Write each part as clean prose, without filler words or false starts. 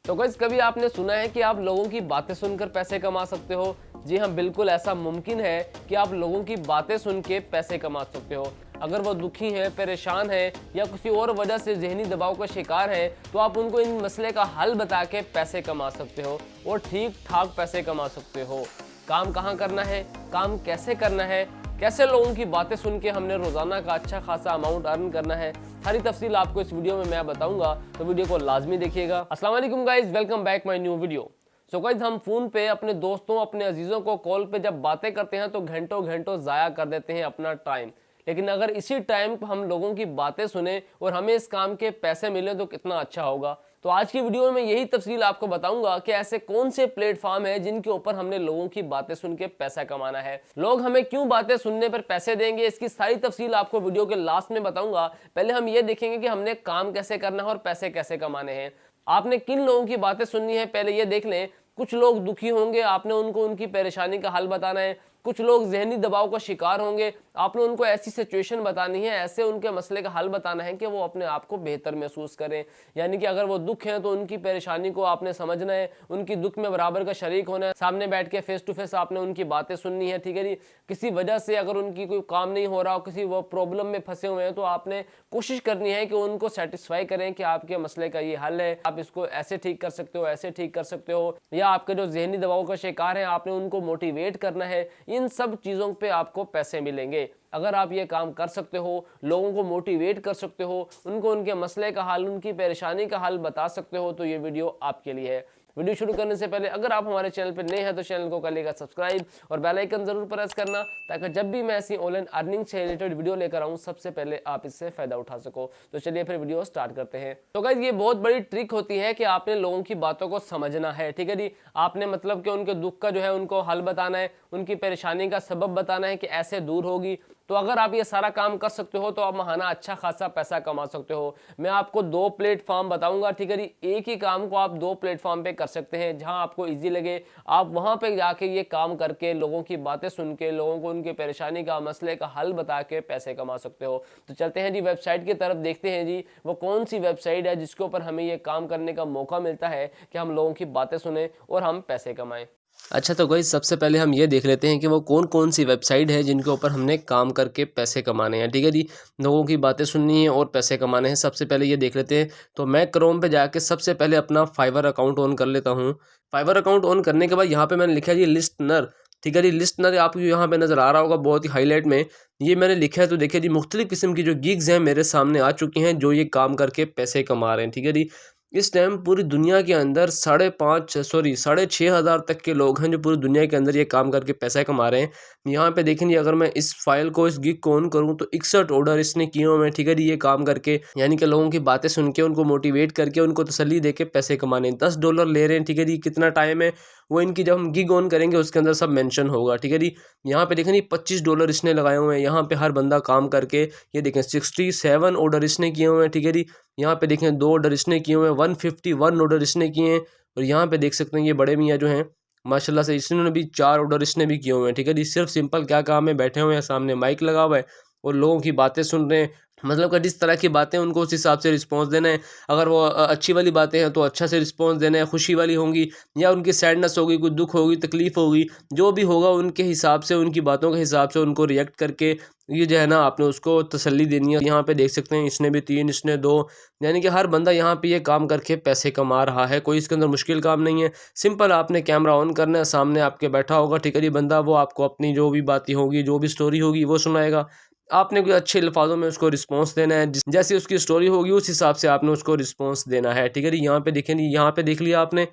तो गाइस कभी आपने सुना है कि आप लोगों की बातें सुनकर पैसे कमा सकते हो? जी हाँ, बिल्कुल ऐसा मुमकिन है कि आप लोगों की बातें सुन के पैसे कमा सकते हो। अगर वो दुखी हैं, परेशान हैं या किसी और वजह से ज़हनी दबाव का शिकार हैं, तो आप उनको इन मसले का हल बता के पैसे कमा सकते हो और ठीक-ठाक पैसे कमा सकते हो। काम कहाँ करना है, काम कैसे करना है, कैसे लोगों की बातें सुन के हमने रोज़ाना का अच्छा खासा अमाउंट अर्न करना है, सारी तफसील आपको इस वीडियो में मैं बताऊंगा, तो वीडियो को लाजमी देखिएगा। अस्सलाम वालेकुम guys, welcome back my new video. So guys, हम फ़ोन पे अपने दोस्तों, अपने अजीज़ों को कॉल पे जब बातें करते हैं तो घंटों घंटों ज़ाया कर देते हैं अपना टाइम। लेकिन अगर इसी टाइम पर हम लोगों की बातें सुने और हमें इस काम के पैसे मिले तो कितना अच्छा होगा। तो आज की वीडियो में यही तफसील आपको बताऊंगा कि ऐसे कौन से प्लेटफॉर्म है जिनके ऊपर हमने लोगों की बातें सुन के पैसा कमाना है, लोग हमें क्यों बातें सुनने पर पैसे देंगे, इसकी सारी तफसील आपको वीडियो के लास्ट में बताऊंगा। पहले हम ये देखेंगे कि हमने काम कैसे करना है और पैसे कैसे कमाने हैं। आपने किन लोगों की बातें सुननी है पहले ये देख लें। कुछ लोग दुखी होंगे, आपने उनको उनकी परेशानी का हल बताना है। कुछ लोग जहनी दबाव का शिकार होंगे, आपने उनको ऐसी सिचुएशन बतानी है, ऐसे उनके मसले का हल बताना है कि वो अपने आप को बेहतर महसूस करें। यानी कि अगर वो दुख है तो उनकी परेशानी को आपने समझना है, उनकी दुख में बराबर का शरीक होना है, सामने बैठ के फेस टू फेस आपने उनकी बातें सुननी है। ठीक है जी। किसी वजह से अगर उनकी कोई काम नहीं हो रहा हो, किसी वो प्रॉब्लम में फंसे हुए हैं, तो आपने कोशिश करनी है कि उनको सेटिस्फाई करें कि आपके मसले का ये हल है, आप इसको ऐसे ठीक कर सकते हो, ऐसे ठीक कर सकते हो। या आपके जो जहनी दबाव का शिकार है, आपने उनको मोटिवेट करना है। इन सब चीज़ों पे आपको पैसे मिलेंगे। अगर आप ये काम कर सकते हो, लोगों को मोटिवेट कर सकते हो, उनको उनके मसले का हल, उनकी परेशानी का हल बता सकते हो, तो ये वीडियो आपके लिए है। वीडियो शुरू करने से पहले अगर आप हमारे चैनल पर नए हैं तो चैनल को कर लेगा सब्सक्राइब और बेल आइकन जरूर प्रेस करना, ताकि जब भी मैं ऐसी ऑनलाइन अर्निंग से रिलेटेड वीडियो लेकर आऊँ सबसे पहले आप इससे फायदा उठा सको। तो चलिए फिर वीडियो स्टार्ट करते हैं। तो गाइस, ये बहुत बड़ी ट्रिक होती है कि आपने लोगों की बातों को समझना है। ठीक है जी। आपने मतलब कि उनके दुख का जो है उनको हल बताना है, उनकी परेशानी का सबब बताना है कि ऐसे दूर होगी। तो अगर आप ये सारा काम कर सकते हो तो आप महाना अच्छा खासा पैसा कमा सकते हो। मैं आपको 2 प्लेटफॉर्म बताऊंगा। ठीक है जी। एक ही काम को आप 2 प्लेटफॉर्म पे कर सकते हैं, जहां आपको इजी लगे आप वहां पे जाके ये काम करके, लोगों की बातें सुन के, लोगों को उनकी परेशानी का, मसले का हल बता के पैसे कमा सकते हो। तो चलते हैं जी वेबसाइट की तरफ, देखते हैं जी वो कौन सी वेबसाइट है जिसके ऊपर हमें ये काम करने का मौका मिलता है कि हम लोगों की बातें सुने और हम पैसे कमाएं। अच्छा, तो गाइस सबसे पहले हम ये देख लेते हैं कि वो कौन-कौन सी वेबसाइट है जिनके ऊपर हमने काम करके पैसे कमाने हैं। ठीक है जी। लोगों की बातें सुननी है और पैसे कमाने हैं। सबसे पहले ये देख लेते हैं। तो मैं क्रोम पे जाके सबसे पहले अपना फाइवर अकाउंट ऑन कर लेता हूँ। फाइवर अकाउंट ऑन करने के बाद यहाँ पे मैंने लिखा है जी लिस्टनर। ठीक है जी। लिस्टनर आपको यहाँ पे नज़र आ रहा होगा बहुत ही हाईलाइट में। ये मैंने लिखा है। तो देखिए जी, मुख्तलिफ किस्म की जो गिग्स हैं मेरे सामने आ चुकी हैं, जो ये काम करके पैसे कमा रहे हैं। ठीक है जी। इस टाइम पूरी दुनिया के अंदर 6,500 तक के लोग हैं जो पूरी दुनिया के अंदर ये काम करके पैसा कमा रहे हैं। यहाँ पे देखेंगे, अगर मैं इस फाइल को, इस गिग को ऑन करूँ तो 61 ऑर्डर इसने किए हुए हैं। ठीक है जी। ये काम करके, यानी कि लोगों की बातें सुन के, उनको मोटिवेट करके, उनको तसल्ली दे के पैसे कमाने। $10 ले रहे हैं। ठीक है जी। कितना टाइम है वो इनकी जब हम गिग ऑन करेंगे उसके अंदर सब मेंशन होगा। ठीक है जी। यहाँ पे देखें $25 इसने लगाए हुए हैं। यहाँ पे हर बंदा काम करके, ये देखें 67 ऑर्डर इसने किए हुए हैं। ठीक है जी। यहाँ पे देखें 2 ऑर्डर इसने किए हुए हैं, 151 ऑर्डर इसने किए हैं। और यहाँ पे देख सकते हैं ये बड़े मियाँ जो हैं माशाल्लाह से, इन्होंने भी 4 ऑर्डर इसने भी किए हुए हैं। ठीक है जी। सिर्फ सिंपल क्या काम है, बैठे हुए हैं, सामने माइक लगा हुआ है और लोगों की बातें सुन रहे हैं। मतलब कि जिस तरह की बातें उनको उस हिसाब से रिस्पॉन्स देना है। अगर वो अच्छी वाली बातें हैं तो अच्छा से रिस्पॉन्स देना है, खुशी वाली होंगी या उनकी सैडनेस होगी, कोई दुख होगी, तकलीफ होगी, जो भी होगा उनके हिसाब से, उनकी बातों के हिसाब से उनको रिएक्ट करके ये जो है ना आपने उसको तसल्ली देनी है। यहाँ पे देख सकते हैं इसने भी 3, इसने 2, यानी कि हर बंदा यहाँ पे ये काम करके पैसे कमा रहा है। कोई इसके अंदर मुश्किल काम नहीं है। सिंपल आपने कैमरा ऑन करना है, सामने आपके बैठा होगा, ठीक है जी, बंदा, वो आपको अपनी जो भी बातें होगी, जो भी स्टोरी होगी वो सुनाएगा। आपने कोई अच्छे अल्फाजों में उसको रिस्पॉन्स देना है, जैसी उसकी स्टोरी होगी उस हिसाब से आपने उसको रिस्पॉन्स देना है। ठीक है जी। यहाँ पे देखें जी, यहाँ पे देख लिया आपने।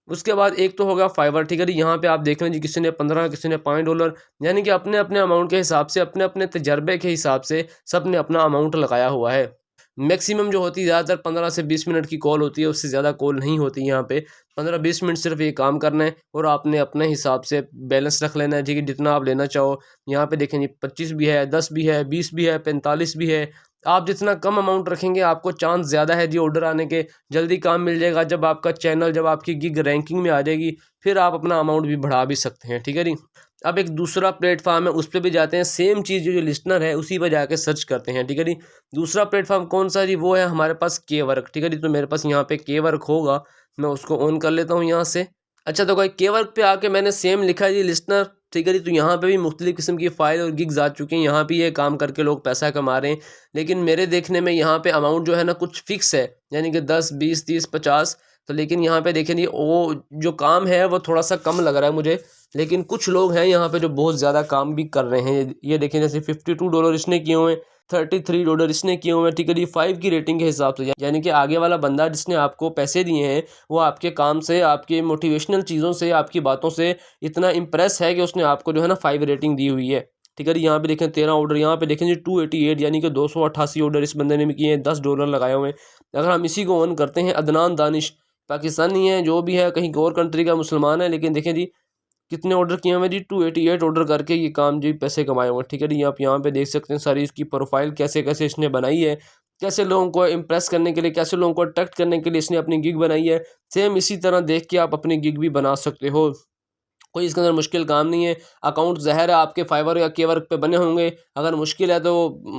उसके बाद एक तो होगा फाइवर। ठीक है जी। यहाँ पे आप देख रहे हैं जी, किसी ने 15, किसी ने $5, यानी कि अपने अपने अमाउंट के हिसाब से, अपने अपने तजर्बे के हिसाब से सब ने अपना अमाउंट लगाया हुआ है। मैक्सिमम जो होती है, ज़्यादातर 15 से 20 मिनट की कॉल होती है, उससे ज़्यादा कॉल नहीं होती। यहाँ पे 15-20 मिनट सिर्फ ये काम करना है और आपने अपने हिसाब से बैलेंस रख लेना है। ठीक है, जितना आप लेना चाहो। यहाँ पे देखें जी, 25 भी है, 10 भी है, 20 भी है, 45 भी है। आप जितना कम अमाउंट रखेंगे आपको चांस ज़्यादा है जी ऑर्डर आने के, जल्दी काम मिल जाएगा। जब आपका चैनल, जब आपकी गिग रैंकिंग में आ जाएगी, फिर आप अपना अमाउंट भी बढ़ा भी सकते हैं। ठीक है जी। अब एक दूसरा प्लेटफॉर्म है, उस पर भी जाते हैं, सेम चीज़ जो लिस्टनर है उसी पर जाके सर्च करते हैं, ठीक है जी। दूसरा प्लेटफॉर्म कौन सा जी, वो है हमारे पास के वर्क, ठीक है जी। तो मेरे पास यहाँ पे के वर्क होगा, मैं उसको ऑन कर लेता हूँ यहाँ से। अच्छा, तो भाई के वर्क पे आके मैंने सेम लिखा है जी लिस्टनर, ठीक है जी। तो यहाँ पे भी मुख्तलिफ किस्म की फ़ाइल और गिग्स आ चुके हैं, यहाँ भी ये काम करके लोग पैसा कमा रहे हैं। लेकिन मेरे देखने में यहाँ पे अमाउंट जो है ना कुछ फिक्स है, यानी कि 10, 20, 30, 50। तो लेकिन यहाँ पे देखें जी, वो जो काम है वो थोड़ा सा कम लग रहा है मुझे। लेकिन कुछ लोग हैं यहाँ पे जो बहुत ज़्यादा काम भी कर रहे हैं। ये देखें, जैसे $52 इसने किए हुए हैं, $33 इसने किए हुए हैं, ठीक है जी। 5 की रेटिंग के हिसाब से, यानी कि आगे वाला बंदा जिसने आपको पैसे दिए हैं वो आपके काम से, आपके मोटिवेशनल चीज़ों से, आपकी बातों से इतना इम्प्रेस है कि उसने आपको जो है ना 5 रेटिंग दी हुई है, ठीक है जी। यहाँ पे देखें 13 ऑर्डर, यहाँ पे देखें जी 288, यानी कि 288 ऑर्डर इस बंदे ने भी किए हैं, $10 लगाए हुए हैं। अगर हम इसी को ऑन करते हैं, अदनान दानिश, पाकिस्तानी है, जो भी है, कहीं और कंट्री का मुसलमान है, लेकिन देखें जी कितने ऑर्डर किए हुए जी, 288 ऑर्डर करके ये काम जी पैसे कमाए हुए हैं, ठीक है जी। आप यहाँ पे देख सकते हैं सारी इसकी प्रोफाइल कैसे कैसे इसने बनाई है, कैसे लोगों को इम्प्रेस करने के लिए, कैसे लोगों को अट्रैक्ट करने के लिए इसने अपनी गिग बनाई है। सेम इसी तरह देख के आप अपनी गिग भी बना सकते हो, कोई इसके अंदर मुश्किल काम नहीं है। अकाउंट ज़ाहिर है आपके फाइवर या केवर्क पे बने होंगे, अगर मुश्किल है तो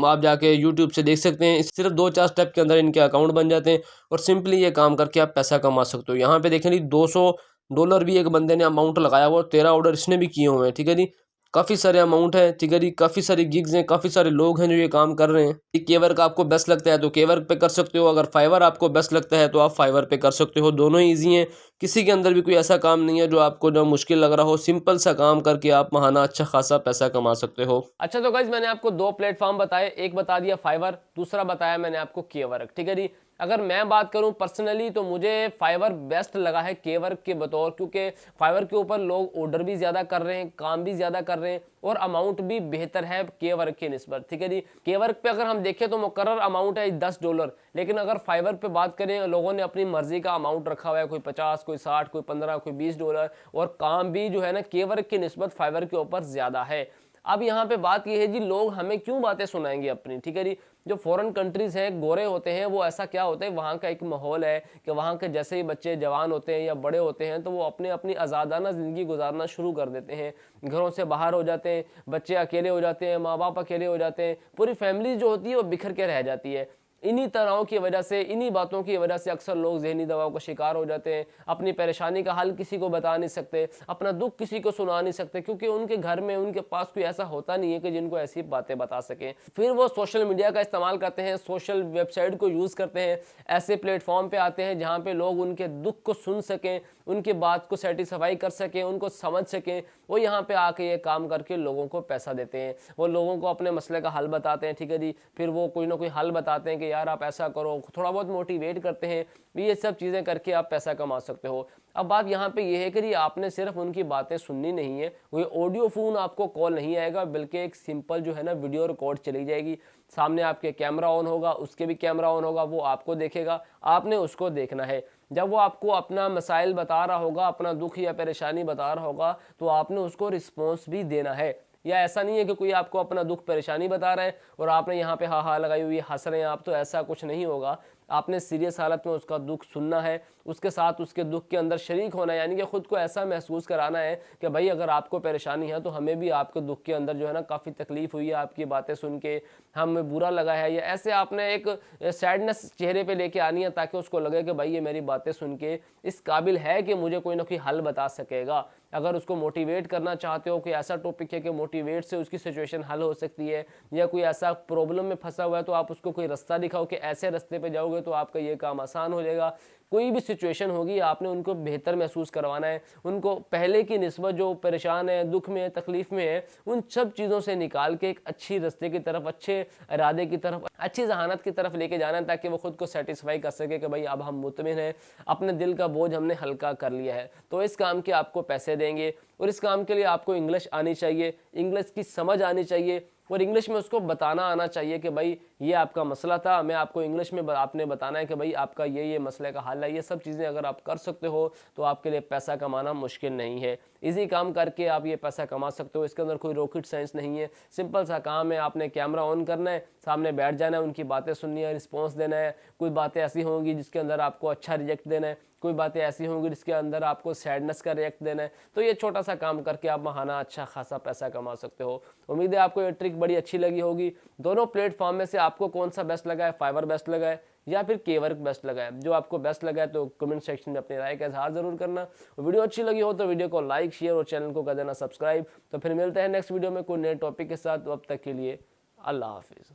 आप जाके यूट्यूब से देख सकते हैं। सिर्फ 2-4 स्टेप के अंदर इनके अकाउंट बन जाते हैं और सिंपली ये काम करके आप पैसा कमा सकते हो। यहाँ पे देखें जी $200 भी एक बंदे ने अमाउंट लगाया हुआ, 13 ऑर्डर इसने भी किए हुए हैं, ठीक है जी। काफ़ी सारे अमाउंट है, ठीक है जी। काफ़ी सारी गिग्स हैं, काफ़ी सारे लोग हैं जो ये काम कर रहे हैं। केवर्क आपको बेस्ट लगता है तो केवर्क पे कर सकते हो, अगर फाइवर आपको बेस्ट लगता है तो आप फाइवर पे कर सकते हो। दोनों ही ईजी हैं, किसी के अंदर भी कोई ऐसा काम नहीं है जो आपको जो मुश्किल लग रहा हो। सिंपल सा काम करके आप महाना अच्छा खासा पैसा कमा सकते हो। अच्छा, तो गाइज मैंने आपको 2 प्लेटफॉर्म बताए, एक बता दिया फाइवर, दूसरा बताया मैंने आपको केवर्क, ठीक है जी। अगर मैं बात करूं पर्सनली तो मुझे फाइवर बेस्ट लगा है केवर्क के बतौर, क्योंकि फाइवर के ऊपर लोग ऑर्डर भी ज़्यादा कर रहे हैं, काम भी ज़्यादा कर रहे हैं और अमाउंट भी बेहतर है केवर्क की निस्बत, ठीक है जी। केवर्क पे अगर हम देखें तो मुकर्रर अमाउंट है $10, लेकिन अगर फाइवर पे बात करें, लोगों ने अपनी मर्जी का अमाउंट रखा हुआ है, कोई 50, कोई 60, कोई 15, कोई $20, और काम भी जो है ना केवर्क की निस्बत फाइवर के ऊपर ज़्यादा है। अब यहाँ पे बात यह है जी, लोग हमें क्यों बातें सुनाएंगे अपनी, ठीक है जी। जो फॉरेन कंट्रीज हैं, गोरे होते हैं, वो ऐसा क्या होता है, वहाँ का एक माहौल है कि वहाँ के जैसे ही बच्चे जवान होते हैं या बड़े होते हैं तो वो अपनी आज़ादाना ज़िंदगी गुजारना शुरू कर देते हैं, घरों से बाहर हो जाते हैं, बच्चे अकेले हो जाते हैं, माँ बाप अकेले हो जाते हैं, पूरी फैमिली जो होती है वो बिखर के रह जाती है। इन्हीं तरहों की वजह से, इन्हीं बातों की वजह से अक्सर लोग ज़हनी दवाओं का शिकार हो जाते हैं, अपनी परेशानी का हल किसी को बता नहीं सकते, अपना दुख किसी को सुना नहीं सकते, क्योंकि उनके घर में, उनके पास कोई ऐसा होता नहीं है कि जिनको ऐसी बातें बता सकें। फिर वो सोशल मीडिया का इस्तेमाल करते हैं, सोशल वेबसाइट को यूज़ करते हैं, ऐसे प्लेटफॉर्म पे आते हैं जहाँ पे लोग उनके दुख को सुन सकें, उनकी बात को सेटिस्फाई कर सकें, उनको समझ सकें। वो यहाँ पे आके ये काम करके लोगों को पैसा देते हैं, वो लोगों को अपने मसले का हल बताते हैं, ठीक है जी। फिर वो कोई ना कोई हल बताते हैं कि यार आप ऐसा करो, थोड़ा बहुत मोटिवेट करते हैं। ये सब चीज़ें करके आप पैसा कमा सकते हो। अब बात यहाँ पे ये है कि आपने सिर्फ उनकी बातें सुननी नहीं है, कोई ऑडियो फ़ोन आपको कॉल नहीं आएगा, बल्कि एक सिंपल जो है ना वीडियो रिकॉर्ड चली जाएगी, सामने आपके कैमरा ऑन होगा, उसके भी कैमरा ऑन होगा, वो आपको देखेगा, आपने उसको देखना है। जब वो आपको अपना मसाइल बता रहा होगा, अपना दुख या परेशानी बता रहा होगा, तो आपने उसको रिस्पॉन्स भी देना है। या ऐसा नहीं है कि कोई आपको अपना दुख परेशानी बता रहा है और आपने यहाँ पे हा हा लगाई हुई हंस रहे हैं आप, तो ऐसा कुछ नहीं होगा। आपने सीरियस हालत में उसका दुख सुनना है, उसके साथ उसके दुख के अंदर शरीक होना है, यानी कि खुद को ऐसा महसूस कराना है कि भाई अगर आपको परेशानी है तो हमें भी आपके दुख के अंदर जो है ना काफ़ी तकलीफ हुई है, आपकी बातें सुन के हमें बुरा लगा है, या ऐसे आपने एक सैडनेस चेहरे पे लेके आनी है, ताकि उसको लगे कि भाई ये मेरी बातें सुन के इस काबिल है कि मुझे कोई ना कोई हल बता सकेगा। अगर उसको मोटिवेट करना चाहते हो, कोई ऐसा टॉपिक है कि मोटिवेट से उसकी सिचुएशन हल हो सकती है, या कोई ऐसा प्रॉब्लम में फंसा हुआ है, तो आप उसको कोई रास्ता दिखाओ कि ऐसे रास्ते पे जाओगे तो आपका ये काम आसान हो जाएगा। कोई भी सिचुएशन होगी, आपने उनको बेहतर महसूस करवाना है, उनको पहले की निस्बत जो परेशान है, दुख में है, तकलीफ में है, उन सब चीज़ों से निकाल के एक अच्छी रास्ते की तरफ, अच्छे इरादे की तरफ, अच्छी जहानत की तरफ लेके जाना है, ताकि वो खुद को सेटिस्फाई कर सके कि भाई अब हम मुतमिन हैं, अपने दिल का बोझ हमने हल्का कर लिया है। तो इस काम के आपको पैसे देंगे और इस काम के लिए आपको इंग्लिश आनी चाहिए, इंग्लिश की समझ आनी चाहिए और इंग्लिश में उसको बताना आना चाहिए कि भाई ये आपका मसला था, मैं आपको इंग्लिश में आपने बताना है कि भाई आपका ये मसले का हल है। ये सब चीज़ें अगर आप कर सकते हो तो आपके लिए पैसा कमाना मुश्किल नहीं है। इजी काम करके आप ये पैसा कमा सकते हो, इसके अंदर कोई रॉकेट साइंस नहीं है, सिंपल सा काम है। आपने कैमरा ऑन करना है, सामने बैठ जाना है, उनकी बातें सुननी है, रिस्पॉन्स देना है। कोई बातें ऐसी होंगी जिसके अंदर आपको अच्छा रिजेक्ट देना है, कोई बातें ऐसी होंगी जिसके अंदर आपको सैडनेस का रिएक्ट देना है, तो ये छोटा सा काम करके आप महाना अच्छा खासा पैसा कमा सकते हो। उम्मीद है आपको ये ट्रिक बड़ी अच्छी लगी होगी। दोनों प्लेटफॉर्म में से आपको कौन सा बेस्ट लगा है, फाइवर बेस्ट लगा है या फिर केवर्क बेस्ट लगा है? जो आपको बेस्ट लगा है तो कमेंट सेक्शन में अपनी राय का इजहार जरूर करना। वीडियो अच्छी लगी हो तो वीडियो को लाइक, शेयर और चैनल को कर देना सब्सक्राइब। तो फिर मिलते हैं नेक्स्ट वीडियो में कोई नए टॉपिक के साथ। तब तक के लिए अल्लाह हाफिज़।